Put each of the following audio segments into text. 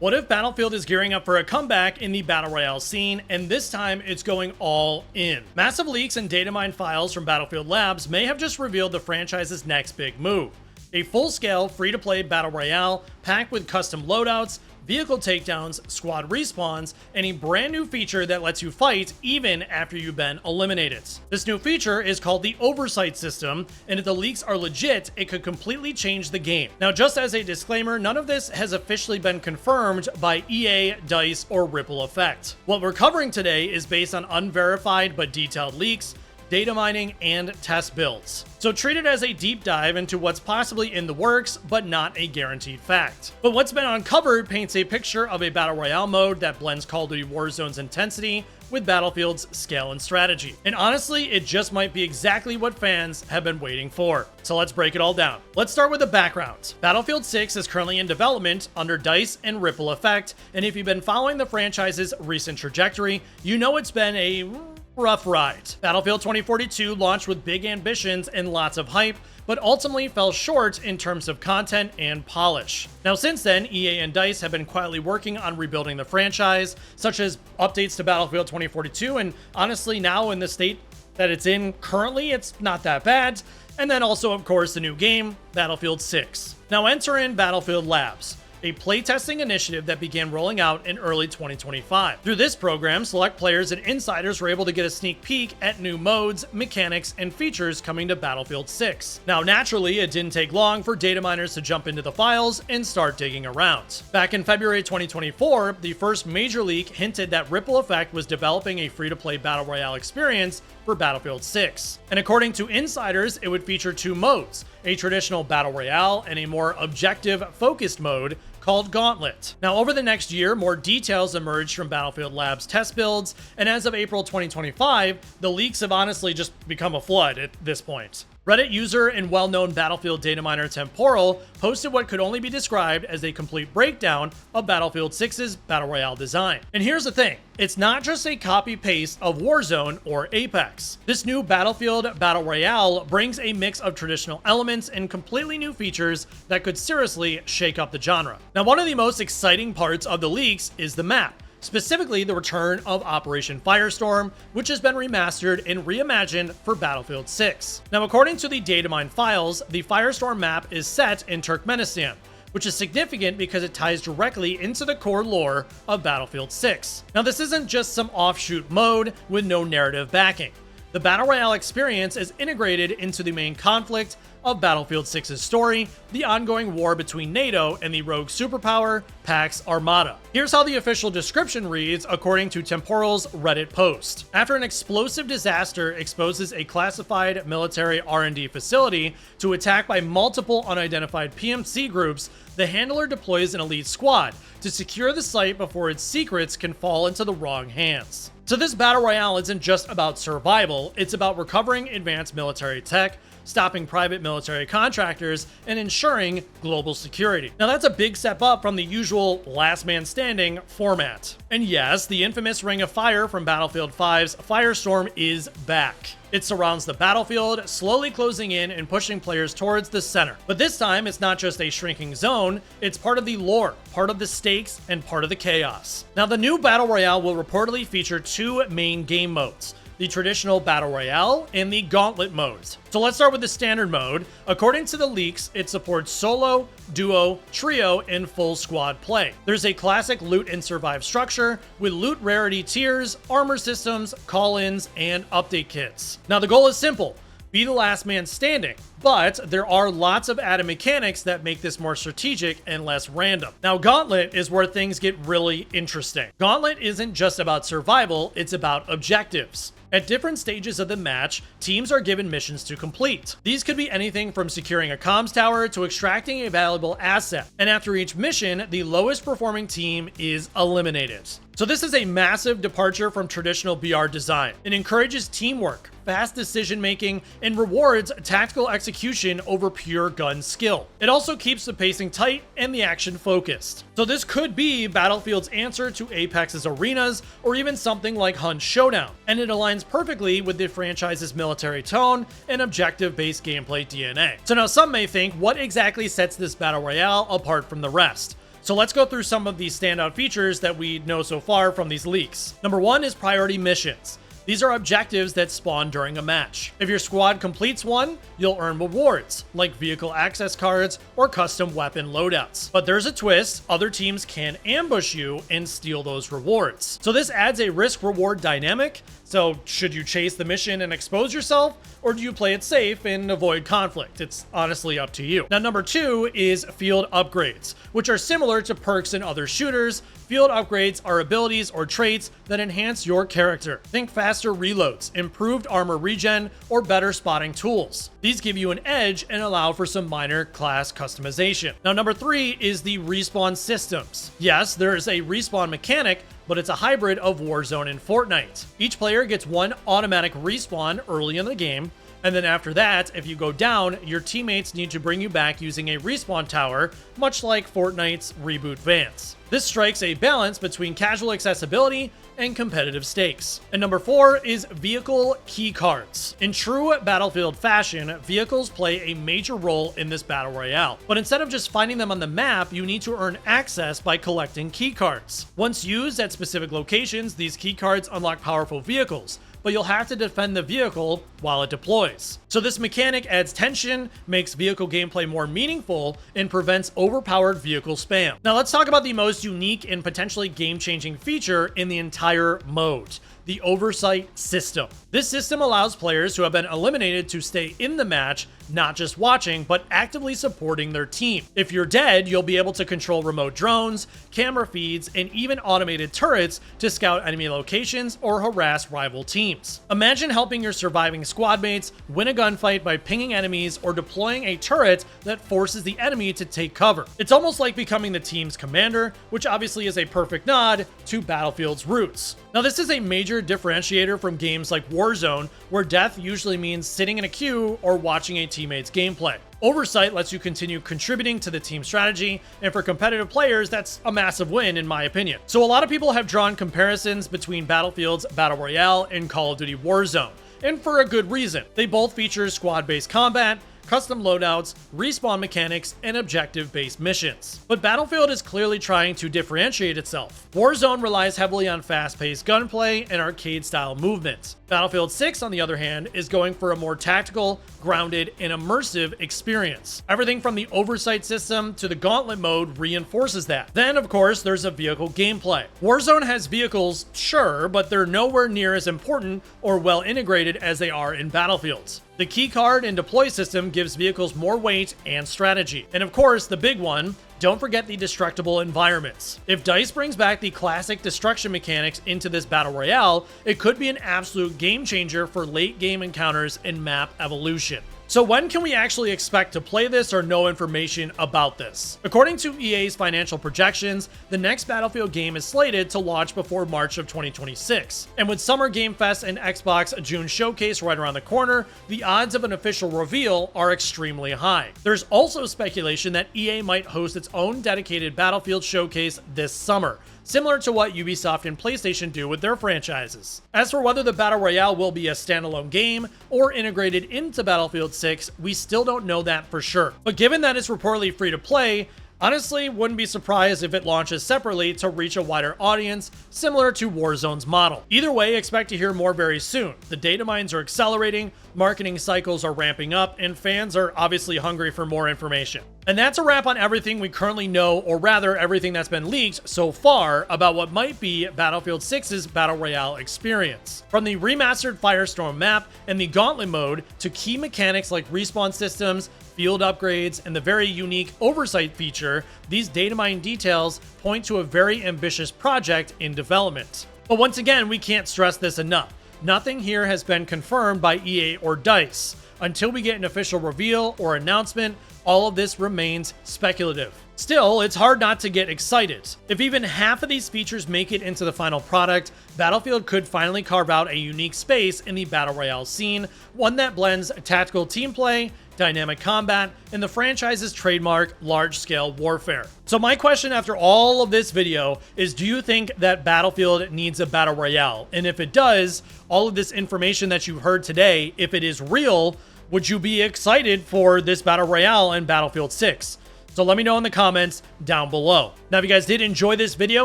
What if Battlefield is gearing up for a comeback in the Battle Royale scene, and this time it's going all in? Massive leaks and data mine files from Battlefield Labs may have just revealed the franchise's next big move. A full-scale, free-to-play Battle Royale packed with custom loadouts, vehicle takedowns, squad respawns, and a brand new feature that lets you fight even after you've been eliminated. This new feature is called the Oversight System, and if the leaks are legit, it could completely change the game. Now, just as a disclaimer, none of this has officially been confirmed by EA, DICE, or Ripple Effect. What we're covering today is based on unverified but detailed leaks, data mining, and test builds. So treat it as a deep dive into what's possibly in the works, but not a guaranteed fact. But what's been uncovered paints a picture of a Battle Royale mode that blends Call of Duty Warzone's intensity with Battlefield's scale and strategy. And honestly, it just might be exactly what fans have been waiting for. So let's break it all down. Let's start with the background. Battlefield 6 is currently in development under DICE and Ripple Effect, and if you've been following the franchise's recent trajectory, you know it's been a rough ride. Battlefield 2042 launched with big ambitions and lots of hype, but ultimately fell short in terms of content and polish. Now, since then, EA and DICE have been quietly working on rebuilding the franchise, such as updates to Battlefield 2042, and honestly, now in the state that it's in currently, it's not that bad. And then also, of course, the new game, Battlefield 6. Now enter in Battlefield Labs, a playtesting initiative that began rolling out in early 2025. Through this program, select players and insiders were able to get a sneak peek at new modes, mechanics, and features coming to Battlefield 6. Now, naturally, it didn't take long for data miners to jump into the files and start digging around. Back in February 2024, the first major leak hinted that Ripple Effect was developing a free-to-play Battle Royale experience for Battlefield 6. And according to insiders, it would feature two modes, a traditional Battle Royale and a more objective-focused mode called Gauntlet. Now, over the next year, more details emerged from Battlefield Labs test builds, and as of April 2025, the leaks have honestly just become a flood at this point. Reddit user and well-known Battlefield data miner Temporal posted what could only be described as a complete breakdown of Battlefield 6's Battle Royale design. And here's the thing, it's not just a copy-paste of Warzone or Apex. This new Battlefield Battle Royale brings a mix of traditional elements and completely new features that could seriously shake up the genre. Now, one of the most exciting parts of the leaks is the map. Specifically, the return of Operation Firestorm, which has been remastered and reimagined for Battlefield 6. Now, according to the datamine files, the Firestorm map is set in Turkmenistan, which is significant because it ties directly into the core lore of Battlefield 6. Now, this isn't just some offshoot mode with no narrative backing. The Battle Royale experience is integrated into the main conflict of Battlefield 6's story, the ongoing war between NATO and the rogue superpower, Pax Armada. Here's how the official description reads according to Temporal's Reddit post. After an explosive disaster exposes a classified military R&D facility to attack by multiple unidentified PMC groups, the handler deploys an elite squad to secure the site before its secrets can fall into the wrong hands. So this Battle Royale isn't just about survival, it's about recovering advanced military tech, stopping private military contractors, and ensuring global security. Now, that's a big step up from the usual last man standing format. And yes, the infamous Ring of Fire from Battlefield 5's Firestorm is back. It surrounds the battlefield, slowly closing in and pushing players towards the center. But this time, it's not just a shrinking zone, it's part of the lore, part of the stakes, and part of the chaos. Now, the new Battle Royale will reportedly feature two main game modes, the traditional Battle Royale and the Gauntlet modes. So let's start with the standard mode. According to the leaks, it supports solo, duo, trio, and full squad play. There's a classic loot and survive structure with loot rarity tiers, armor systems, call-ins, and update kits. Now, the goal is simple, be the last man standing, but there are lots of added mechanics that make this more strategic and less random. Now, Gauntlet is where things get really interesting. Gauntlet isn't just about survival, it's about objectives. At different stages of the match, teams are given missions to complete. These could be anything from securing a comms tower to extracting a valuable asset. And after each mission, the lowest performing team is eliminated. So this is a massive departure from traditional BR design. It encourages teamwork, fast decision making, and rewards tactical execution over pure gun skill. It also keeps the pacing tight and the action focused. So this could be Battlefield's answer to Apex's arenas, or even something like Hunt Showdown, and it aligns perfectly with the franchise's military tone and objective-based gameplay DNA. So now some may think, what exactly sets this Battle Royale apart from the rest? So let's go through some of these standout features that we know so far from these leaks. Number 1 is priority missions. These are objectives that spawn during a match. If your squad completes one, you'll earn rewards, like vehicle access cards or custom weapon loadouts. But there's a twist, other teams can ambush you and steal those rewards. So this adds a risk-reward dynamic. So should you chase the mission and expose yourself, or do you play it safe and avoid conflict? It's honestly up to you. Now, number 2 is field upgrades, which are similar to perks in other shooters. Field upgrades are abilities or traits that enhance your character. Think faster reloads, improved armor regen, or better spotting tools. These give you an edge and allow for some minor class customization. Now, number 3 is the respawn systems. Yes, there is a respawn mechanic, but it's a hybrid of Warzone and Fortnite. Each player gets one automatic respawn early in the game, and then after that, if you go down, your teammates need to bring you back using a respawn tower, much like Fortnite's reboot vans. This strikes a balance between casual accessibility and competitive stakes. And number 4 is vehicle key cards. In true Battlefield fashion, vehicles play a major role in this battle royale. But instead of just finding them on the map, you need to earn access by collecting key cards. Once used at specific locations, these key cards unlock powerful vehicles, but you'll have to defend the vehicle while it deploys. So this mechanic adds tension, makes vehicle gameplay more meaningful, and prevents overpowered vehicle spam. Now let's talk about the most unique and potentially game-changing feature in the entire mode: the Oversight System. This system allows players who have been eliminated to stay in the match, not just watching, but actively supporting their team. If you're dead, you'll be able to control remote drones, camera feeds, and even automated turrets to scout enemy locations or harass rival teams. Imagine helping your surviving squad mates win a gunfight by pinging enemies or deploying a turret that forces the enemy to take cover. It's almost like becoming the team's commander, which obviously is a perfect nod to Battlefield's roots. Now, this is a major differentiator from games like Warzone, where death usually means sitting in a queue or watching a teammate's gameplay. Oversight lets you continue contributing to the team strategy, and for competitive players, that's a massive win in my opinion. So a lot of people have drawn comparisons between Battlefield's Battle Royale and Call of Duty Warzone, and for a good reason. They both feature squad-based combat, custom loadouts, respawn mechanics, and objective-based missions. But Battlefield is clearly trying to differentiate itself. Warzone relies heavily on fast-paced gunplay and arcade-style movement. Battlefield 6, on the other hand, is going for a more tactical, grounded, and immersive experience. Everything from the Oversight System to the Gauntlet mode reinforces that. Then, of course, there's a vehicle gameplay. Warzone has vehicles, sure, but they're nowhere near as important or well integrated as they are in Battlefield. The keycard and deploy system gives vehicles more weight and strategy. And of course, the big one, don't forget the destructible environments. If DICE brings back the classic destruction mechanics into this battle royale, it could be an absolute game changer for late game encounters and map evolution. So when can we actually expect to play this or know information about this? According to EA's financial projections, the next Battlefield game is slated to launch before March of 2026. And with Summer Game Fest and Xbox June Showcase right around the corner, the odds of an official reveal are extremely high. There's also speculation that EA might host its own dedicated Battlefield showcase this summer, similar to what Ubisoft and PlayStation do with their franchises. As for whether the Battle Royale will be a standalone game or integrated into Battlefield 6, we still don't know that for sure. But given that it's reportedly free to play, honestly, wouldn't be surprised if it launches separately to reach a wider audience, similar to Warzone's model. Either way, expect to hear more very soon. The data mines are accelerating, marketing cycles are ramping up, and fans are obviously hungry for more information. And that's a wrap on everything we currently know, or rather everything that's been leaked so far about what might be Battlefield 6's Battle Royale experience. From the remastered Firestorm map and the Gauntlet mode to key mechanics like respawn systems, field upgrades, and the very unique Oversight feature, these data mine details point to a very ambitious project in development. But once again, we can't stress this enough. Nothing here has been confirmed by EA or DICE. Until we get an official reveal or announcement, all of this remains speculative. Still, it's hard not to get excited. If even half of these features make it into the final product, Battlefield could finally carve out a unique space in the Battle Royale scene, one that blends tactical team play, dynamic combat, and the franchise's trademark large-scale warfare. So my question after all of this video is, do you think that Battlefield needs a Battle Royale? And if it does, all of this information that you heard today, if it is real, would you be excited for this Battle Royale in Battlefield 6? So So let me know in the comments down below. Now, if you guys did enjoy this video,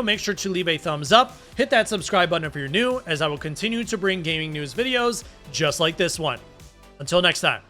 make sure to leave a thumbs up, hit that subscribe button if you're new, as I will continue to bring gaming news videos just like this one. Until next time.